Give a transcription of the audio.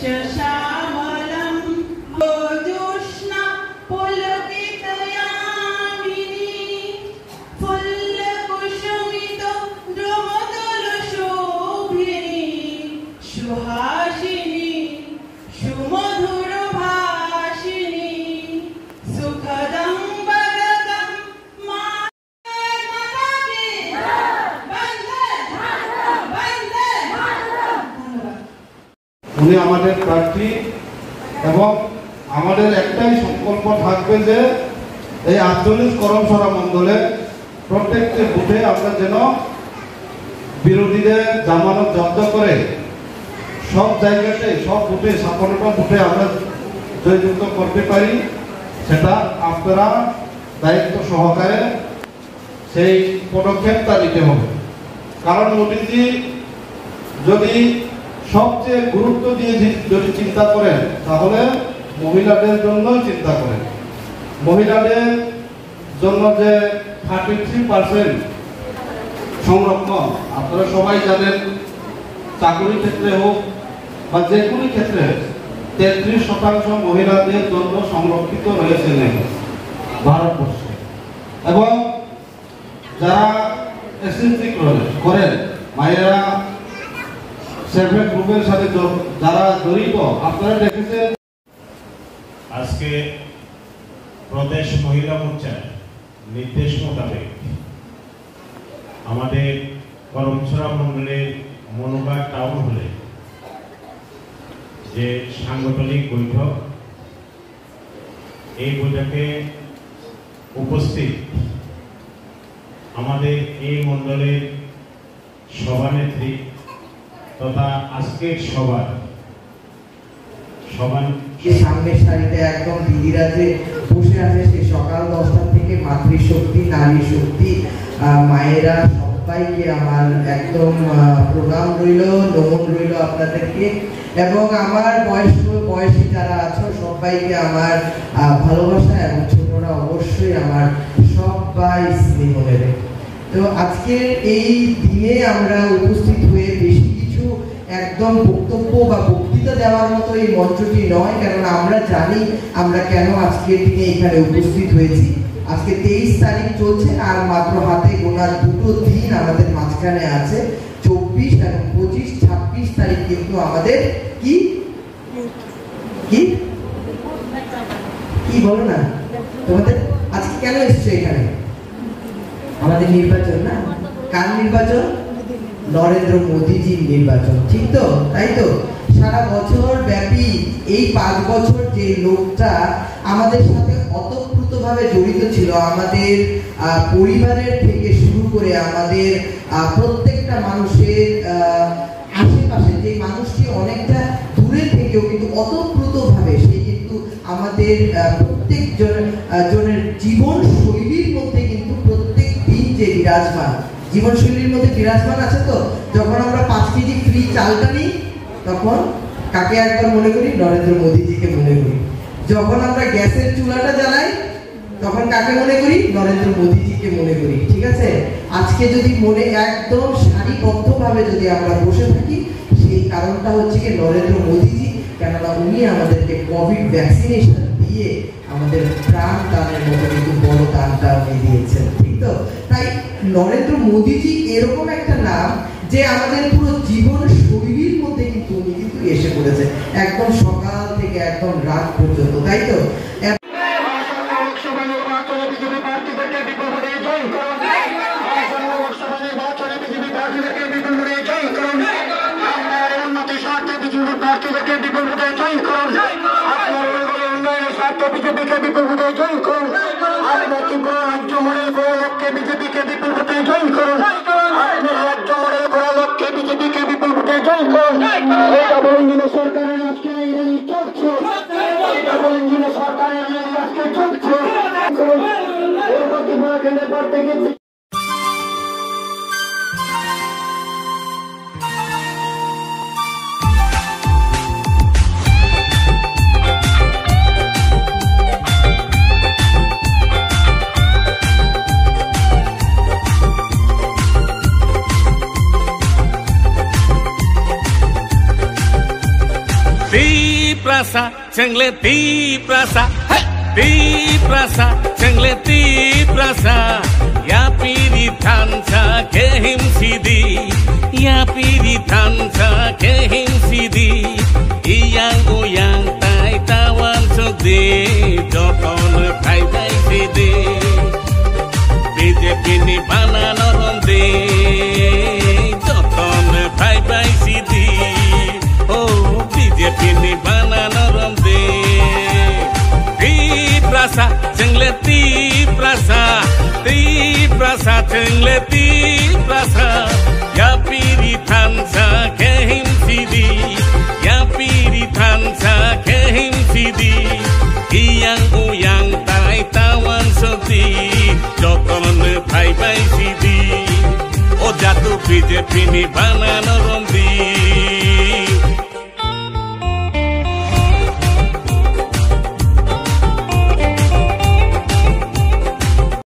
श्यामलं ज्योत्स्ना पुलकितयामिनी फुल्लकुसुमित द्रुमदलशोभिनी सुहासिनी सुमधुरभाषिणी सुखदं वरदं উনি আমাদের প্রার্থী এবং আমাদের একটাই সংকল্প থাকবে যে এই ৪৮ করমসরা মণ্ডলে প্রত্যেকটি বুথে আমরা যেন বিরোধীদের জামানত জব্দ করে সব জায়গাতে সব বুথে ৫৬টা বুথে আমরা জয়যুক্ত করতে পারি। সেটা আপনারা দায়িত্ব সহকারে সেই পদক্ষেপটা নিতে হবে। কারণ মোদীজি যদি সবচেয়ে গুরুত্ব দিয়ে যদি চিন্তা করেন তাহলে মহিলাদের জন্যই চিন্তা করেন। মহিলাদের জন্য যে 33% সংরক্ষণ আপনারা সবাই জানেন, চাকরির ক্ষেত্রে হোক বা যে কোনো ক্ষেত্রে 33% মহিলাদের জন্য সংরক্ষিত রয়েছে ভারতবর্ষে। এবং যারা এসএসসি করেন মায়েরা সেলফ হেল্প গ্রুপের সাথে যারা জড়িত আপনারা দেখেছেন। আজকে প্রদেশ মহিলা মোর্চার নির্দেশ মোতাবেক আমাদের করমছড়া মণ্ডলের মনোবার টাউন হলে যে সাংগঠনিক বৈঠক, এই বৈঠকে উপস্থিত আমাদের এই মণ্ডলের সভানেত্রী তথা আজকের সামনের সারিতে একদম দিদিরা যে বসে আছে সে সকাল 10টা থেকে মাতৃশক্তি, নারী শক্তি, মায়েরা সবাইকে আমার একদম প্রণাম রইল, নমন রইল আপনাদেরকে। এবং আমার বয়সী যারা আছো সবাইকে আমার ভালোবাসা, এবং ছোটরা অবশ্যই আমার সবাই স্নেহ নেবে। তো আজকের এই দিনে আমরা উপস্থিত হয়ে বেশি কিছু একদম বক্তব্য বা বক্তৃতা দেওয়ার মতো এই মঞ্চটি নয়, কারণ আমরা জানি আমরা কেন আজকের দিনে এখানে উপস্থিত হয়েছি। আজকে 23 তারিখ চলছে, আর মাত্র হাতে গোনা 2টো দিন আমাদের মাঝখানে আছে। 24 এবং 25, 26 তারিখ কিন্তু আমাদের কি কি কি বলো না তোমাদের আজকে কেন এসছো এখানে? আমাদের নির্বাচন না? কার নির্বাচন? নরেন্দ্র মোদীজির নির্বাচন, ঠিক তো? তাই তো সারা বছর ব্যাপী এই 5 বছর যে লোকটা আমাদের সাথে ওতপ্রোতভাবে জড়িত ছিল, আমাদের পরিবারের থেকে শুরু করে আমাদের প্রত্যেকটা মানুষের আশেপাশে যে মানুষটি অনেকটা দূরে থেকেও কিন্তু ওতপ্রোতভাবে সে কিন্তু আমাদের প্রত্যেক জনের জীবন শৈলীর মধ্যে কিন্তু প্রত্যেক দিন যে বিরাজমান, জীবনশৈলীর মধ্যে বিরাজমান আছে। তো যখন আমরা 5 কেজি ফ্রি চালটা নিই তখন কাকে একবার মনে করি? নরেন্দ্র মোদীজিকে মনে করি। যখন আমরা গ্যাসের চুলাটা জ্বালাই তখন কাকে মনে করি? নরেন্দ্র মোদীজিকে মনে করি, ঠিক আছে? আজকে যদি মনে একদম সারিবদ্ধভাবে যদি আমরা বসে থাকি, সেই কারণটা হচ্ছে কি নরেন্দ্র মোদীজি, কেননা উনি আমাদেরকে কোভিড ভ্যাকসিনেশন দিয়ে আমাদের প্রাণ দানের মতো কিন্তু বড় দানটা উনি দিয়েছেন, ঠিক তো? তাই নরেন্দ্র মোদীজি এরকম একটা নাম যে আমাদের পুরো জীবন শৈলীর মধ্যে কিন্তু উনি কিন্তু এসে পড়েছে একদম সকাল থেকে একদম রাত পর্যন্ত, তাই তো? সরকারের Tiprasa, cengle tiprasa, tiprasa, cengle tiprasa. Ya piritansa kehim sidi, ya piritansa kehim sidi. Iyang uyang tai tawan sudi, joton kai kai sidi. BJP ni banana ronde, joton kai kai sidi. Oh, BJP ni banana ronde. Tiprasa, cengle tiprasa, tiprasa, cengle tiprasa. Ya piritansa kehim sidi, ya piritansa kehim sidi. Iyang uyang tai tawan sedi, joton bhai bhai sidi. O jatuh BJP ni banana rondi.